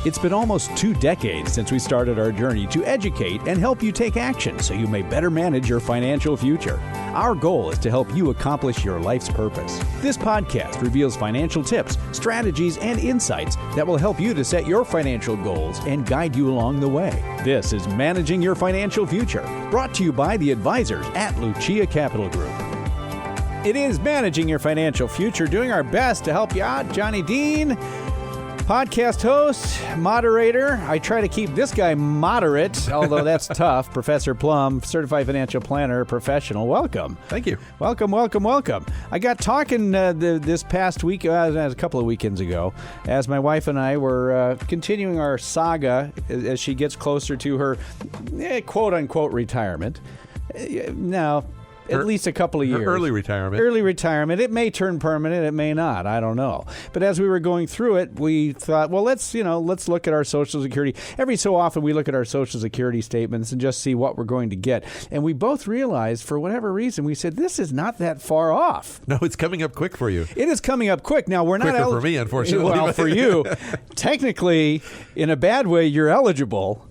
It's been almost 2 decades since we started our journey to educate and help you take action so you may better manage your financial future. Our goal is to help you accomplish your life's purpose. This podcast reveals financial tips, strategies, and insights that will help you to set your financial goals and guide you along the way. This is Managing Your Financial Future, brought to you by the advisors at Lucia Capital Group. It is Managing Your Financial Future, doing our best to help you out. Johnny Dean, podcast host, moderator. I try to keep this guy moderate, although that's tough. Professor Plum, certified financial planner, professional. Welcome. Thank you. Welcome. I got talking this past week, a couple of weekends ago, as my wife and I were continuing our saga as she gets closer to her quote-unquote retirement. Now, at least a couple of years. Early retirement. Early retirement. It may turn permanent. It may not. I don't know. But as we were going through it, we thought, well, let's look at our Social Security. Every so often, we look at our Social Security statements and just see what we're going to get. And we both realized, for whatever reason, we said, this is not that far off. No, it's coming up quick for you. It is coming up quick. Now, we're not quicker for me, unfortunately. Well, for you, technically, in a bad way, you're eligible.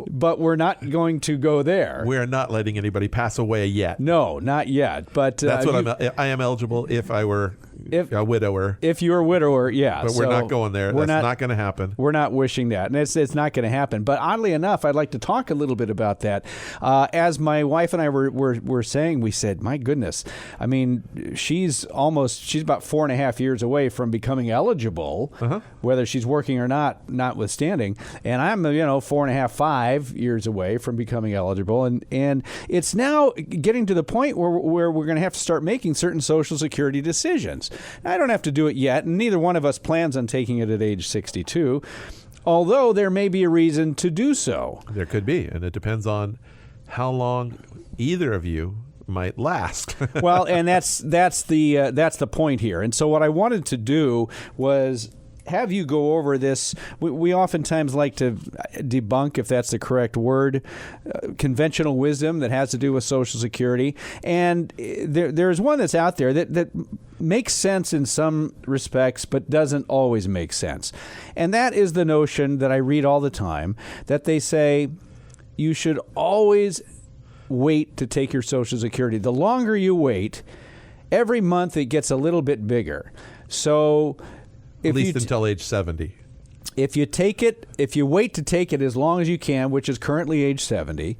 But we're not going to go there. We're not letting anybody pass away yet. No, not yet. But that's what I am eligible if I were a widower. If you're a widower, yeah. But we're not going there. That's not going to happen. We're not wishing that. And it's not going to happen. But oddly enough, I'd like to talk a little bit about that. As my wife and I were saying, we said, my goodness, I mean, she's about 4.5 years away from becoming eligible, whether she's working or not, notwithstanding. And I'm, 4.5, 5 years away from becoming eligible. And it's now getting to the point where we're going to have to start making certain Social Security decisions. I don't have to do it yet, and neither one of us plans on taking it at age 62, although there may be a reason to do so. There could be, and it depends on how long either of you might last. Well, and that's the point here. And so what I wanted to do was have you go over this. We oftentimes like to debunk, if that's the correct word, conventional wisdom that has to do with Social Security. And there's one that's out there that makes sense in some respects, but doesn't always make sense. And that is the notion that I read all the time, that they say you should always wait to take your Social Security. The longer you wait, every month it gets a little bit bigger. So at least until age 70. If you wait to take it as long as you can, which is currently age 70,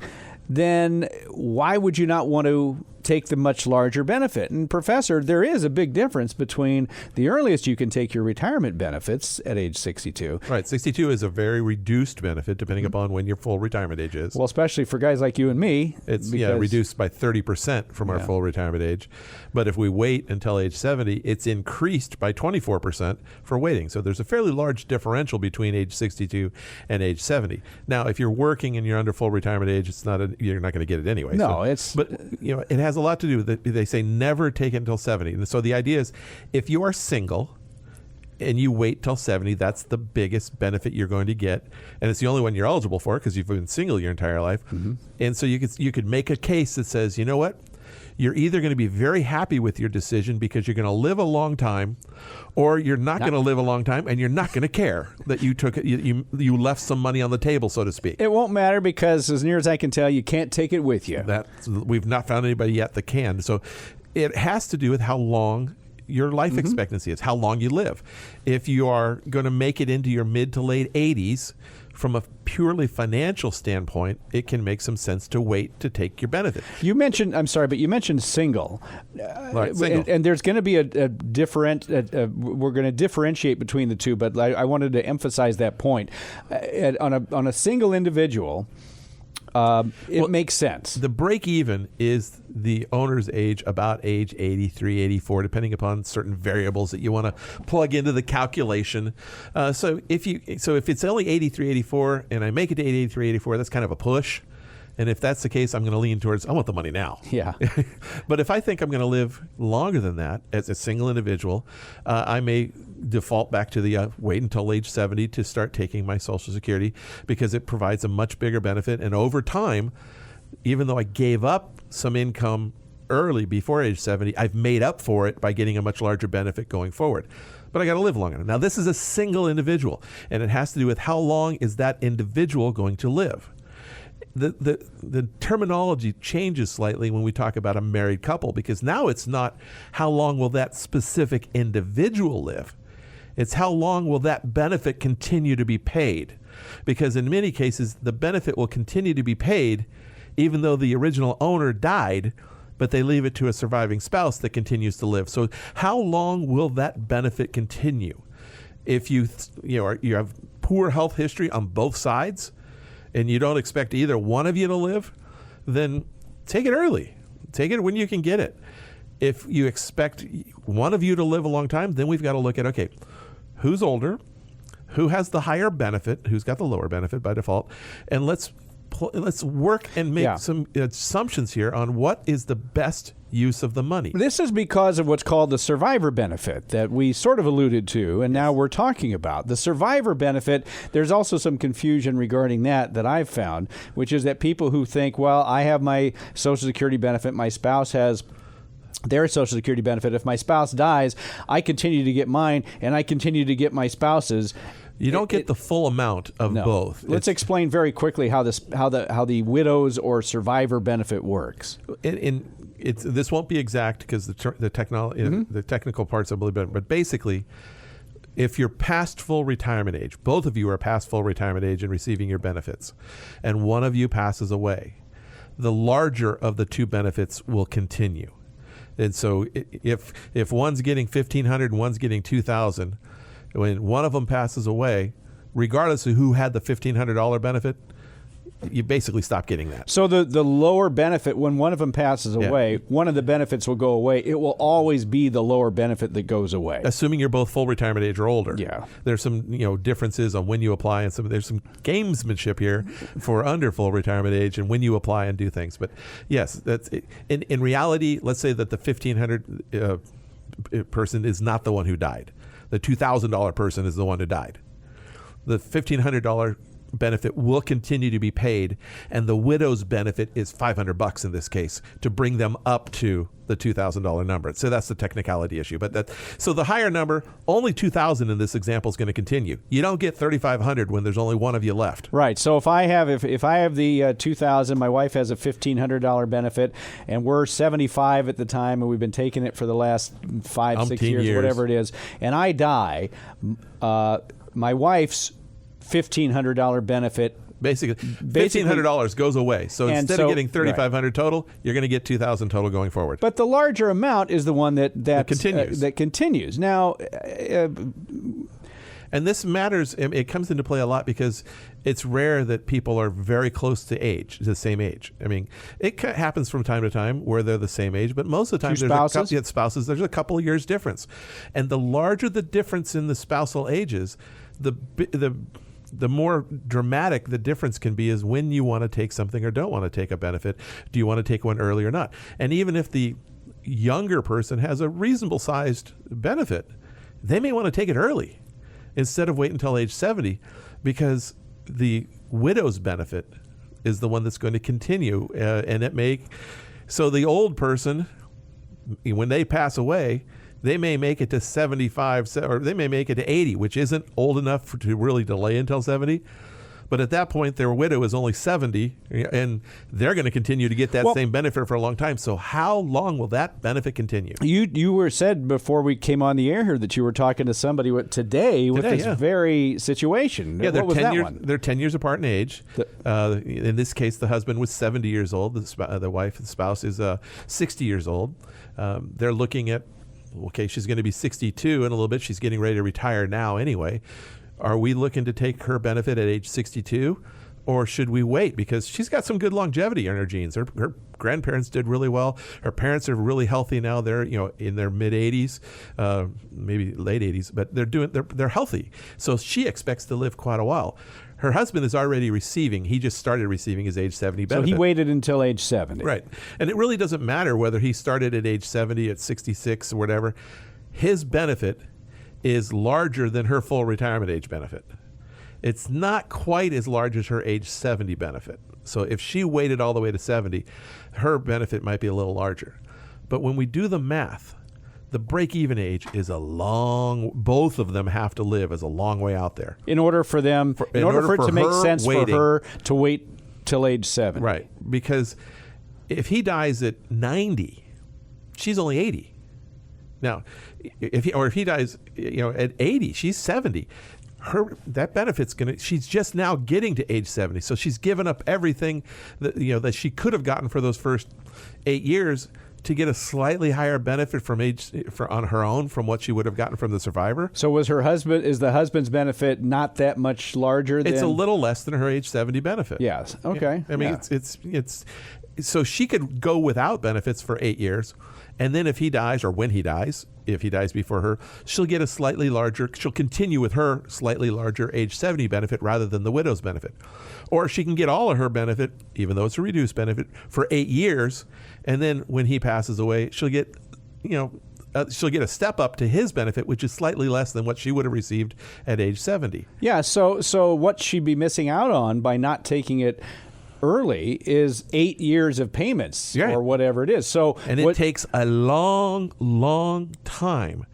then why would you not want to take the much larger benefit? And Professor, there is a big difference between the earliest you can take your retirement benefits at age 62. Right. 62 is a very reduced benefit depending upon when your full retirement age is. Well, especially for guys like you and me. It's reduced by 30% from our full retirement age. But if we wait until age 70, it's increased by 24% for waiting. So there's a fairly large differential between age 62 and age 70. Now, if you're working and you're under full retirement age, you're not going to get it anyway. No, but it has a lot to do with it. They say never take it until 70. And so the idea is if you are single and you wait till 70, that's the biggest benefit you're going to get. And it's the only one you're eligible for because you've been single your entire life. Mm-hmm. And so you could make a case that says, you know what? You're either going to be very happy with your decision because you're going to live a long time, or you're not going to live a long time and you're not going to care that you took it. You left some money on the table, so to speak. It won't matter because, as near as I can tell, you can't take it with you. We've not found anybody yet that can. So it has to do with how long your life expectancy is, how long you live. If you are going to make it into your mid to late 80s, from a purely financial standpoint, it can make some sense to wait to take your benefit. You mentioned single. Right, single. And there's going to be we're going to differentiate between the two, but I wanted to emphasize that point. On a single individual, it makes sense. The break even is the owner's age, about age 83, 84, depending upon certain variables that you want to plug into the calculation. So if it's only 83, 84, and I make it to 83, 84, that's kind of a push. And if that's the case, I'm going to lean towards, I want the money now. Yeah. But if I think I'm going to live longer than that as a single individual, I may default back to the wait until age 70 to start taking my Social Security, because it provides a much bigger benefit. And over time, even though I gave up some income early before age 70, I've made up for it by getting a much larger benefit going forward. but I got to live long enough. Now, this is a single individual, and it has to do with how long is that individual going to live. The terminology changes slightly when we talk about a married couple, because now it's not how long will that specific individual live. It's how long will that benefit continue to be paid. Because in many cases, the benefit will continue to be paid even though the original owner died, but they leave it to a surviving spouse that continues to live. So how long will that benefit continue? If you have poor health history on both sides, and you don't expect either one of you to live, then take it early. Take it when you can get it. If you expect one of you to live a long time, then we've got to look at, okay, who's older, who has the higher benefit, who's got the lower benefit by default, and let's work and make some assumptions here on what is the best use of the money. This is because of what's called the survivor benefit that we sort of alluded to, and now we're talking about. The survivor benefit, there's also some confusion regarding that I've found, which is that people who think, well, I have my Social Security benefit, my spouse has their Social Security benefit. If my spouse dies, I continue to get mine, and I continue to get my spouse's. You don't get the full amount of both. Let's explain very quickly how the widows or survivor benefit works. This won't be exact because the technical parts are a little bit, but basically, if you're past full retirement age, both of you are past full retirement age and receiving your benefits, and one of you passes away, the larger of the two benefits will continue. And so if one's getting $1,500 and one's getting $2,000, when one of them passes away, regardless of who had the $1,500 benefit, you basically stop getting that. So the lower benefit, when one of them passes away, one of the benefits will go away. It will always be the lower benefit that goes away. Assuming you're both full retirement age or older. Yeah. There's some differences on when you apply, and there's some gamesmanship here for under full retirement age and when you apply and do things. But yes, that's in reality, let's say that the $1,500 person is not the one who died. The $2,000 person is the one who died. The $1,500 benefit will continue to be paid, and the widow's benefit is $500 in this case to bring them up to the $2,000 number. So that's the technicality issue. So the higher number, only $2,000 in this example is going to continue. You don't get $3,500 when there's only one of you left. Right. So if I have the $2,000, my wife has a $1,500 benefit, and we're 75 at the time, and we've been taking it for the last 5-6 years, whatever it is, and I die, my wife's $1,500 benefit. Basically $1,500 goes away. So instead of getting $3,500 total, you're going to get $2,000 total going forward. But the larger amount is the one that continues. That continues. Now, and this matters. It comes into play a lot because it's rare that people are very close to the same age. I mean, it happens from time to time where they're the same age, but most of the time spouses, there's a couple of years difference. And the larger the difference in the spousal ages, the more dramatic the difference can be is when you want to take something or don't want to take a benefit. Do you want to take one early or not? And even if the younger person has a reasonable sized benefit, they may want to take it early instead of waiting until age 70, because the widow's benefit is the one that's going to continue. So the old person, when they pass away, they may make it to 75, or they may make it to 80, which isn't old enough to really delay until 70. But at that point, their widow is only 70, and they're going to continue to get that same benefit for a long time. So how long will that benefit continue? You were said before we came on the air here that you were talking to somebody today with this very situation. Yeah, what was that one? They're 10 years apart in age. In this case, the husband was 70 years old. The spouse is 60 years old. They're looking at, okay, she's going to be 62 in a little bit. She's getting ready to retire now anyway. Are we looking to take her benefit at age 62, or should we wait? Because she's got some good longevity in her genes. Her grandparents did really well. Her parents are really healthy now. They're in their mid 80s, maybe late 80s, but they're healthy. So she expects to live quite a while. Her husband is already receiving. He just started receiving his age 70 benefit. So he waited until age 70. Right. And it really doesn't matter whether he started at age 70, at 66, or whatever. His benefit is larger than her full retirement age benefit. It's not quite as large as her age 70 benefit. So if she waited all the way to 70, her benefit might be a little larger. But when we do the math, the break-even age is both of them have to live as a long way out there. In order for them, in order for it to make sense for her to wait till age 70. Right. Because if he dies at 90, she's only 80. Now, if he dies, at 80, she's 70. That benefit's she's just now getting to age 70. So she's given up everything that she could have gotten for those first 8 years to get a slightly higher benefit on her own from what she would have gotten from the survivor. So is the husband's benefit not that much larger than? It's a little less than her age 70 benefit. Yes. Okay. I mean, it's so she could go without benefits for 8 years. And then if he dies, or when he dies, if he dies before her, she'll continue with her slightly larger age 70 benefit rather than the widow's benefit. Or she can get all of her benefit, even though it's a reduced benefit, for 8 years. And then when he passes away, she'll get a step up to his benefit, which is slightly less than what she would have received at age 70. Yeah. So what she'd be missing out on by not taking it early is 8 years of payments, right, or whatever it is. It takes a long, long time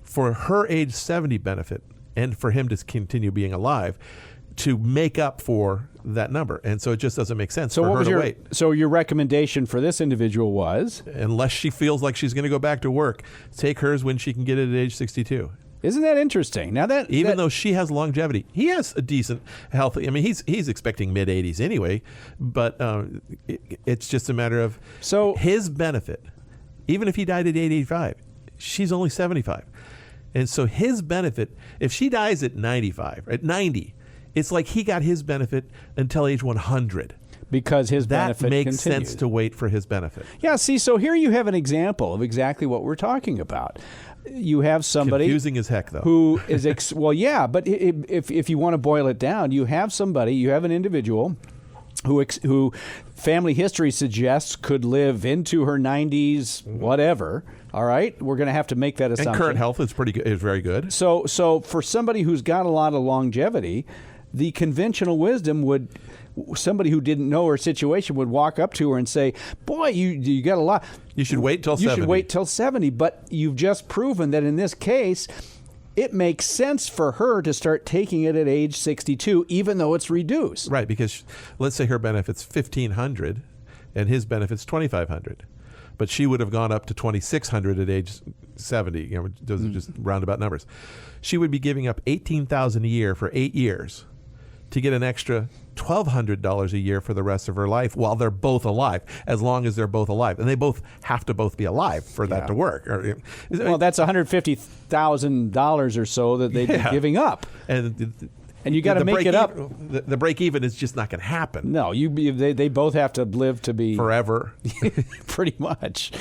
for her age 70 benefit and for him to continue being alive to make up for that number. And so it just doesn't make sense for her to wait. So your recommendation for this individual was? Unless she feels like she's going to go back to work, take hers when she can get it at age 62. Isn't that interesting? Now though she has longevity, he has a decent health. I mean, he's expecting mid 80s anyway, but it's just a matter of his benefit. Even if he died at age 85, she's only 75, and so his benefit, if she dies at 95, at 90, it's like he got his benefit until age 100. Because his benefit makes continues. Sense to wait for his benefit. Yeah, see, so here you have an example of exactly what we're talking about. You have somebody confusing as heck, though, who is but if you want to boil it down, you have an individual who family history suggests could live into her 90s, whatever. All right, we're going to have to make that assumption. And current health is very good. So for somebody who's got a lot of longevity, the conventional wisdom would. Somebody who didn't know her situation would walk up to her and say, "Boy, you got a lot. You should wait till 70. You should wait till 70." But you've just proven that in this case, it makes sense for her to start taking it at age 62, even though it's reduced. Right, because let's say her benefit's $1,500 and his benefit's $2,500, but she would have gone up to $2,600 at age 70. Those are just roundabout numbers. She would be giving up $18,000 a year for 8 years to get an extra $1,200 a year for the rest of her life while they're both alive, as long as they're both alive. And they both have to be alive for that to work. Well, that's $150,000 or so that they'd be giving up. And you got to make it up. The break even is just not going to happen. No, they both have to live to be forever. Pretty much.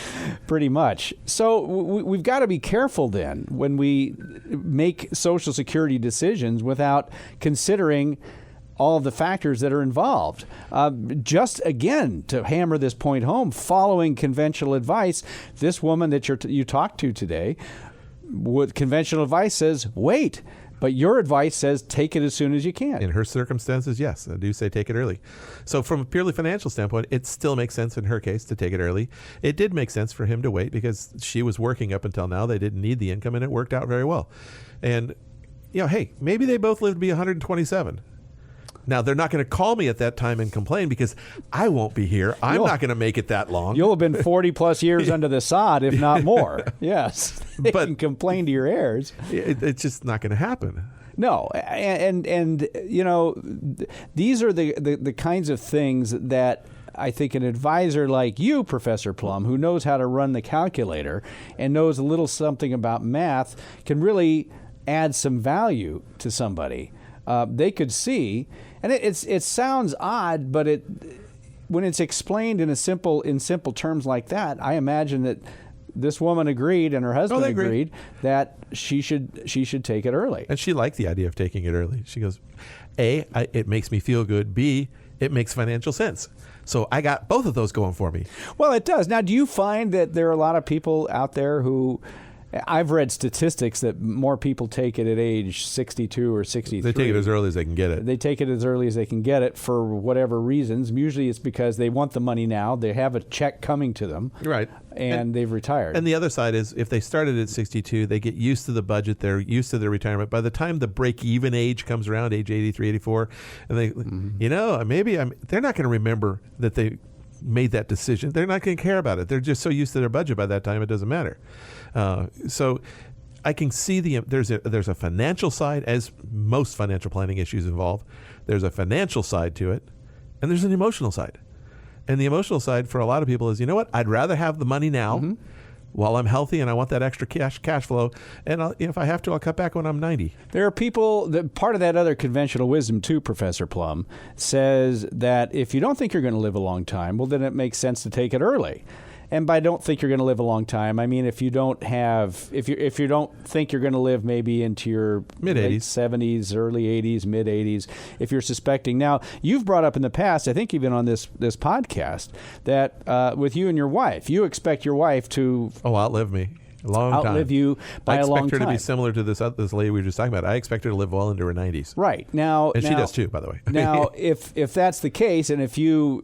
So we've got to be careful then when we make Social Security decisions without considering all of the factors that are involved. Just again, to hammer this point home, following conventional advice, this woman that you talked to today, with conventional advice says, wait. But your advice says take it as soon as you can. In her circumstances, yes, I do say take it early. So from a purely financial standpoint, it still makes sense in her case to take it early. It did make sense for him to wait because she was working up until now. They didn't need the income, and it worked out very well. And, hey, maybe they both lived to be 127. Now, they're not going to call me at that time and complain because I won't be here. I'm not going to make it that long. You'll have been 40-plus years under the sod, if not more. Yes. They can complain to your heirs. It's just not going to happen. No. And these are the kinds of things that I think an advisor like you, Professor Plum, who knows how to run the calculator and knows a little something about math, can really add some value to somebody. They could see, and it sounds odd, but when it's explained in simple terms like that, I imagine that this woman agreed and her husband agreed that she should take it early. And she liked the idea of taking it early. She goes, A, it makes me feel good. B, it makes financial sense. So I got both of those going for me. Well, it does. Now, do you find that there are a lot of people out there who I've read statistics that more people take it at age 62 or 63. They take it as early as they can get it. They take it as early as they can get it for whatever reasons. Usually it's because they want the money now. They have a check coming to them. Right. And they've retired. And the other side is if they started at 62, they get used to the budget. They're used to their retirement. By the time the break-even age comes around, age 83, 84, and they, they're not going to remember that they made that decision. They're not going to care about it. They're just so used to their budget by that time, it doesn't matter. So I can see there's a financial side, as most financial planning issues involve. There's a financial side to it, and there's an emotional side. And the emotional side for a lot of people is, you know what? I'd rather have the money now while I'm healthy, and I want that extra cash flow. And if I have to, I'll cut back when I'm 90. There are people that part of that other conventional wisdom too, Professor Plum, says that if you don't think you're going to live a long time, well, then it makes sense to take it early. And by don't think you're going to live a long time, I mean if you don't think you're going to live maybe into your mid-80s, 70s, early 80s, mid-80s, if you're suspecting. Now, you've brought up in the past, I think even on this podcast, that with you and your wife, you expect your wife to outlive me. A long time. Outlive you by a long time. I expect her to be similar to this lady we were just talking about. I expect her to live well into her 90s. Right. Now, she does too, by the way. Now, if that's the case, and if you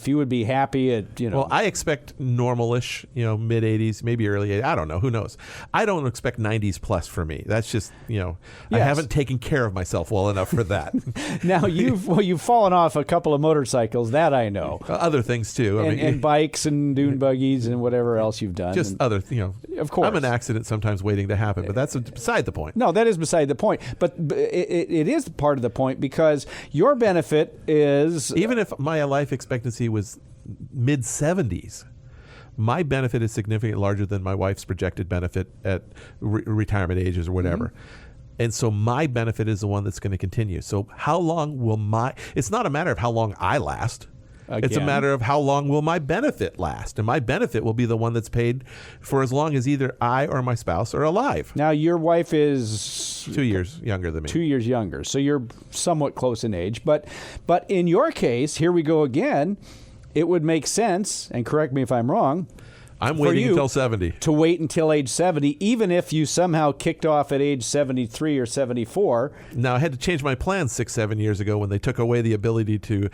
would be happy at, Well, I expect normal-ish, mid 80s, maybe early 80s. I don't know. Who knows? I don't expect 90s plus for me. That's just, I haven't taken care of myself well enough for that. Now, you've fallen off a couple of motorcycles, that I know. Other things too. And bikes and dune buggies and whatever else you've done. Just other, Of course. I'm an accident sometimes waiting to happen, but that's beside the point. No, that is beside the point. But it is part of the point because your benefit is... Even if my life expectancy was mid-70s, my benefit is significantly larger than my wife's projected benefit at retirement ages or whatever. And so my benefit is the one that's going to continue. So how long will it's not a matter of how long I last. Again. It's a matter of how long will my benefit last. And my benefit will be the one that's paid for as long as either I or my spouse are alive. Now, your wife is 2 years younger than me. 2 years younger. So you're somewhat close in age. But in your case, here we go again, it would make sense, and correct me if I'm wrong, I'm waiting until 70. To wait until age 70, even if you somehow kicked off at age 73 or 74. Now, I had to change my plan 6-7 years ago when they took away the ability to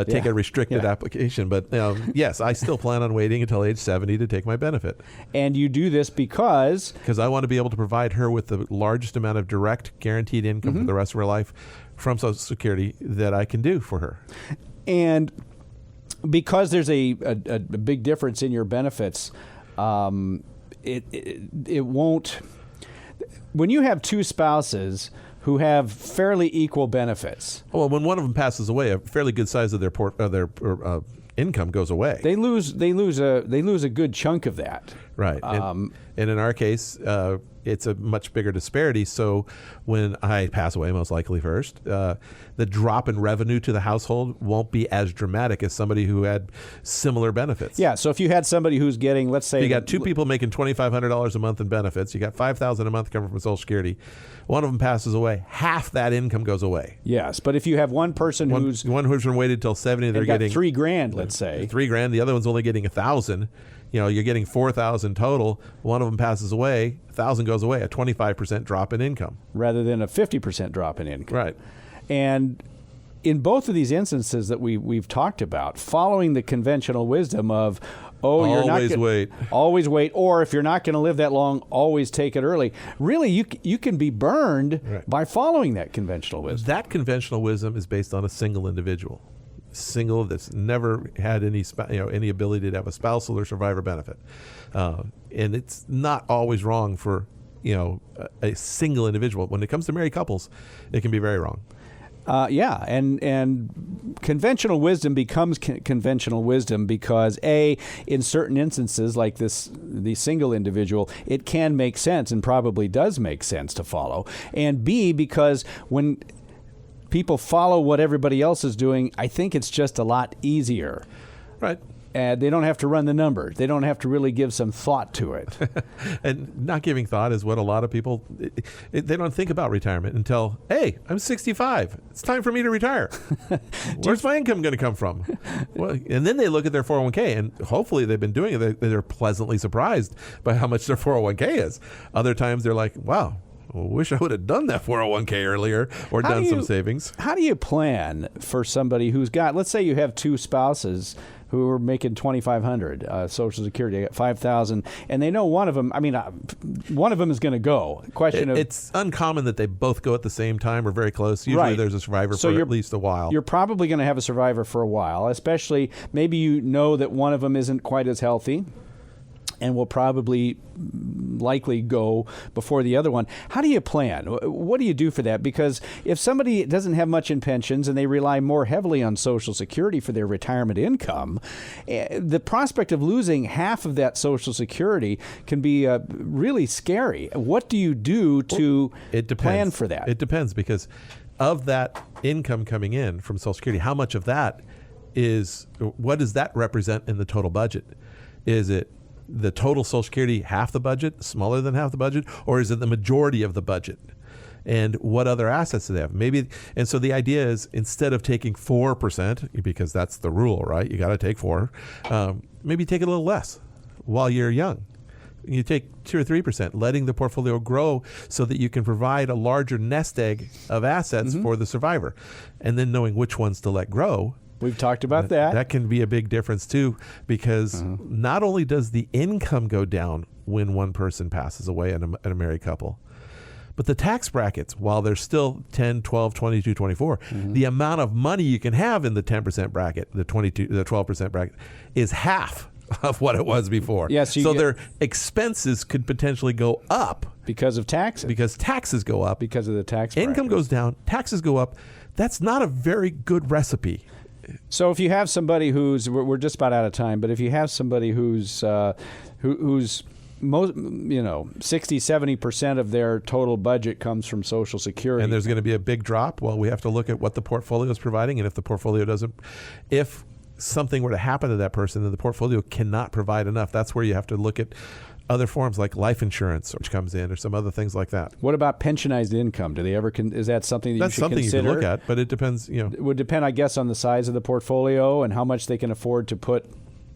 take a restricted application. But yes, I still plan on waiting until age 70 to take my benefit. And you do this because I want to be able to provide her with the largest amount of direct guaranteed income for the rest of her life from Social Security that I can do for her. And because there's a big difference in your benefits, it won't. When you have two spouses who have fairly equal benefits, well, when one of them passes away, a fairly good size of their income goes away. They lose a good chunk of that. Right. And in our case, it's a much bigger disparity. So when I pass away, most likely first, the drop in revenue to the household won't be as dramatic as somebody who had similar benefits. Yeah. So if you had somebody who's getting, let's say, you got two people making $2,500 a month in benefits. You got $5,000 a month coming from Social Security. One of them passes away. Half that income goes away. Yes, but if you have one person who's been waited till 70, they're getting $3,000, let's say $3,000. The other one's only getting $1,000. You're getting $4,000 total. One of them passes away. $1,000 goes away. A 25% drop in income, rather than a 50% drop in income. Right. And in both of these instances that we've talked about, following the conventional wisdom of, always wait, or if you're not going to live that long, always take it early. Really, you can be burned by following that conventional wisdom. That conventional wisdom is based on a single individual. Single that's never had any ability to have a spousal or survivor benefit, and it's not always wrong for a single individual. When it comes to married couples, it can be very wrong. And conventional wisdom becomes conventional wisdom because in certain instances like the single individual, it can make sense and probably does make sense to follow, and B, because when people follow what everybody else is doing, I think it's just a lot easier. Right. They don't have to run the numbers. They don't have to really give some thought to it. And not giving thought is what a lot of people, they don't think about retirement until, hey, I'm 65. It's time for me to retire. Where's my income going to come from? Well, and then they look at their 401k, and hopefully they've been doing it. They're pleasantly surprised by how much their 401k is. Other times they're like, wow, I wish I would have done that 401k earlier or done some savings. How do you plan for somebody who's got, let's say you have two spouses who are making $2,500 Social Security, $5,000, and they know one of them. I mean, one of them is going to go. It's uncommon that they both go at the same time or very close. Usually, there's a survivor for at least a while. You're probably going to have a survivor for a while, especially maybe you know that one of them isn't quite as healthy and will probably likely go before the other one. How do you plan? What do you do for that? Because if somebody doesn't have much in pensions and they rely more heavily on Social Security for their retirement income, the prospect of losing half of that Social Security can be really scary. What do you do to plan for that? It depends, because of that income coming in from Social Security, how much of that what does that represent in the total budget? Is it the total Social Security half the budget, smaller than half the budget, or is it the majority of the budget? And what other assets do they have? And so the idea is, instead of taking 4%, because that's the rule, right? You got to take 4. Maybe take a little less while you're young. You take 2 or 3%, letting the portfolio grow so that you can provide a larger nest egg of assets for the survivor, and then knowing which ones to let grow. We've talked about that. That can be a big difference too, because not only does the income go down when one person passes away in a married couple, but the tax brackets, while they're still 10, 12, 22, 24, the amount of money you can have in the 10% bracket, the 12% bracket, is half of what it was before. Yeah, so their expenses could potentially go up. Because of taxes. Because taxes go up. Because of the tax Income goes down, taxes go up. That's not a very good recipe. So if you have somebody we're just about out of time, but if you have somebody who's most, 60-70% of their total budget comes from Social Security, and there's going to be a big drop, well, we have to look at what the portfolio is providing, and if the portfolio if something were to happen to that person, then the portfolio cannot provide enough. That's where you have to look at other forms like life insurance, which comes in, or some other things like that. What about pensionized income? Do they ever? Is that something that you should consider? That's something you can look at, but it depends. It would depend, I guess, on the size of the portfolio and how much they can afford to put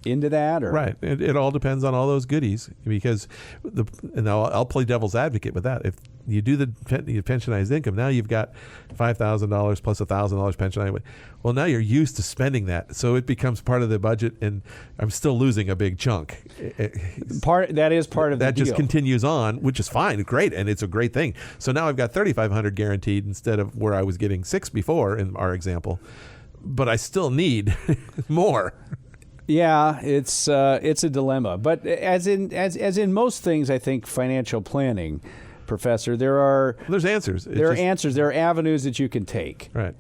into that. Or? Right. It all depends on all those goodies, because and I'll play devil's advocate with that. If you do the pensionized income, now you've got $5,000 plus $1,000 pension. Well, now you're used to spending that, so it becomes part of the budget, and I'm still losing a big chunk. That is part of the deal. That just continues on, which is fine, great, and it's a great thing. So now I've got $3,500 guaranteed instead of where I was getting $6,000 before in our example, but I still need more. Yeah, it's a dilemma, but as in most things, I think financial planning, Professor, there's answers. There are avenues that you can take. Right.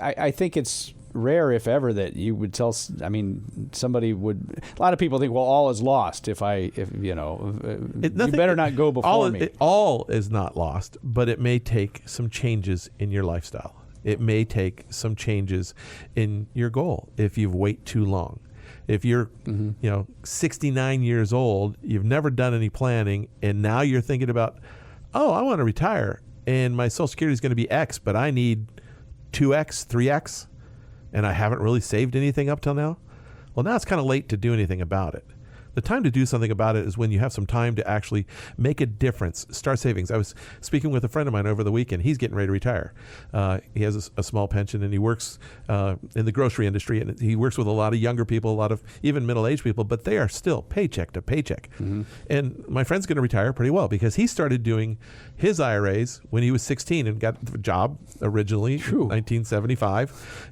I think it's rare, if ever, that you would tell. I mean, somebody would. A lot of people think, well, all is lost you better not go before me. All is not lost, but it may take some changes in your lifestyle. It may take some changes in your goal if you wait too long. If you're, 69 years old, you've never done any planning, and now you're thinking about, I want to retire, and my Social Security is going to be X, but I need 2X, 3X, and I haven't really saved anything up till now. Well, now it's kind of late to do anything about it. The time to do something about it is when you have some time to actually make a difference. Start savings. I was speaking with a friend of mine over the weekend. He's getting ready to retire. He has a small pension, and he works in the grocery industry, and he works with a lot of younger people, a lot of even middle-aged people, but they are still paycheck to paycheck. Mm-hmm. And my friend's going to retire pretty well because he started doing his IRAs when he was 16 and got the job originally in 1975.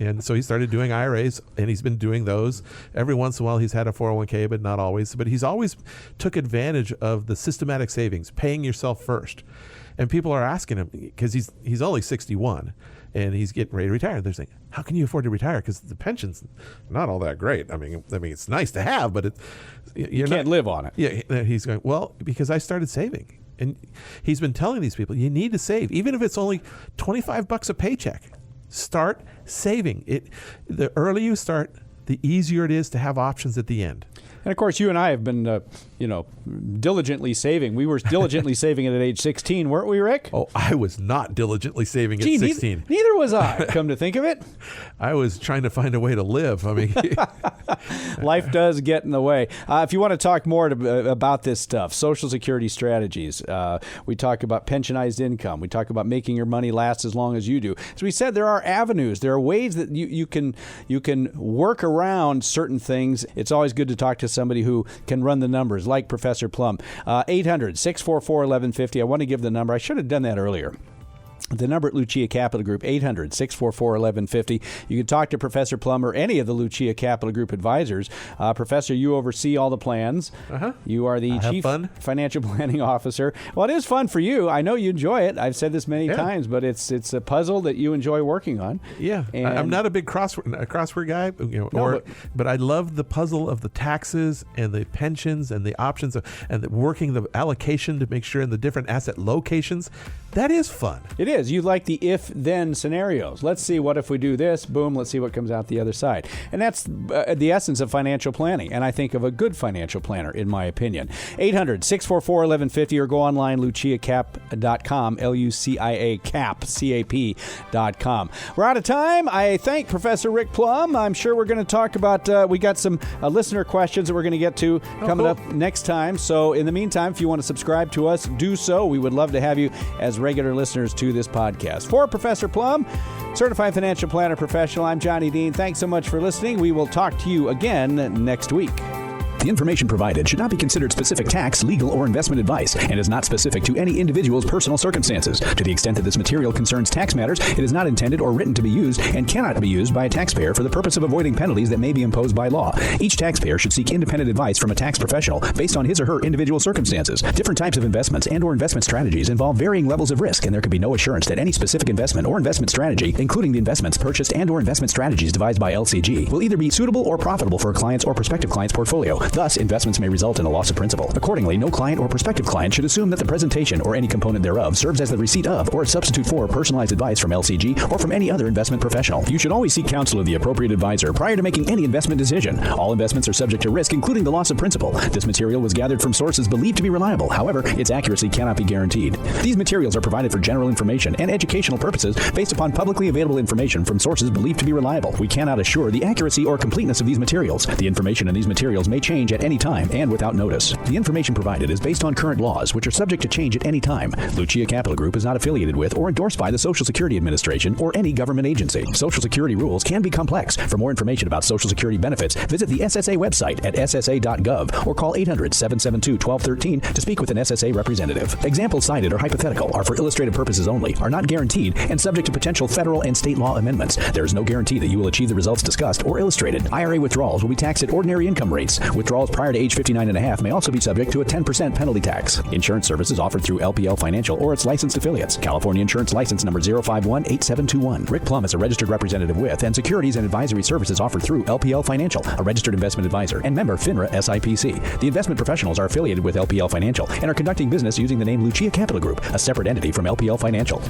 And so he started doing IRAs, and he's been doing those. Every once in a while he's had a 401k, but not always. But he's always took advantage of the systematic savings, paying yourself first. And people are asking him, because he's only 61 and he's getting ready to retire. They're saying, how can you afford to retire? Because the pension's not all that great. I mean, it's nice to have, but you can't live on it. Yeah, he's going, well, because I started saving. And he's been telling these people, you need to save, even if it's only $25 a paycheck. Start saving. The earlier you start, the easier it is to have options at the end. And of course, you and I have been, diligently saving. We were diligently saving it at age 16, weren't we, Rick? Oh, I was not diligently saving at 16. Neither was I, come to think of it. I was trying to find a way to live. I mean, life does get in the way. If you want to talk more about this stuff, Social Security strategies, we talk about pensionized income. We talk about making your money last as long as you do. As we said, there are avenues. There are ways that you can work around certain things. It's always good to talk to somebody who can run the numbers, like Professor Plum. 800-644-1150. I want to give the number. I should have done that earlier. The number at Lucia Capital Group, 800-644-1150. You can talk to Professor Plum or any of the Lucia Capital Group advisors. Professor, you oversee all the plans. You are the Chief Financial Planning Officer. Well, it is fun for you. I know you enjoy it. I've said this many times, but it's a puzzle that you enjoy working on. Yeah. And I'm not a big crossword guy, but I love the puzzle of the taxes and the pensions and the options and working the allocation to make sure in the different asset locations. That is fun. It is. You like the if-then scenarios. Let's see, what if we do this? Boom, let's see what comes out the other side. And that's the essence of financial planning. And I think of a good financial planner, in my opinion. 800-644-1150 or go online, luciacap.com, Lucia cap.com. We're out of time. I thank Professor Rick Plum. I'm sure we're going to talk about, we got some listener questions that we're going to get to coming up next time. So in the meantime, if you want to subscribe to us, do so. We would love to have you as regular listeners to this podcast. For Professor Plum, Certified Financial Planner Professional, I'm Johnny Dean. Thanks so much for listening. We will talk to you again next week. The information provided should not be considered specific tax, legal, or investment advice and is not specific to any individual's personal circumstances. To the extent that this material concerns tax matters, it is not intended or written to be used and cannot be used by a taxpayer for the purpose of avoiding penalties that may be imposed by law. Each taxpayer should seek independent advice from a tax professional based on his or her individual circumstances. Different types of investments and/or investment strategies involve varying levels of risk, and there can be no assurance that any specific investment or investment strategy, including the investments purchased and/or investment strategies devised by LCG, will either be suitable or profitable for a client's or prospective client's portfolio. Thus, investments may result in a loss of principal. Accordingly, no client or prospective client should assume that the presentation or any component thereof serves as the receipt of or a substitute for personalized advice from LCG or from any other investment professional. You should always seek counsel of the appropriate advisor prior to making any investment decision. All investments are subject to risk, including the loss of principal. This material was gathered from sources believed to be reliable. However, its accuracy cannot be guaranteed. These materials are provided for general information and educational purposes based upon publicly available information from sources believed to be reliable. We cannot assure the accuracy or completeness of these materials. The information in these materials may change at any time and without notice. The information provided is based on current laws, which are subject to change at any time. Lucia Capital Group is not affiliated with or endorsed by the Social Security Administration or any government agency. Social Security rules can be complex. For more information about Social Security benefits, visit the SSA website at ssa.gov or call 800-772-1213 to speak with an SSA representative. Examples cited are hypothetical, are for illustrative purposes only, are not guaranteed, and subject to potential federal and state law amendments. There is no guarantee that you will achieve the results discussed or illustrated. IRA withdrawals will be taxed at ordinary income rates. Withdrawals prior to age 59 and a half may also be subject to a 10% penalty tax. Insurance services offered through LPL Financial or its licensed affiliates. California Insurance License Number 0518721. Rick Plum is a registered representative with and securities and advisory services offered through LPL Financial, a registered investment advisor and member FINRA SIPC. The investment professionals are affiliated with LPL Financial and are conducting business using the name Lucia Capital Group, a separate entity from LPL Financial.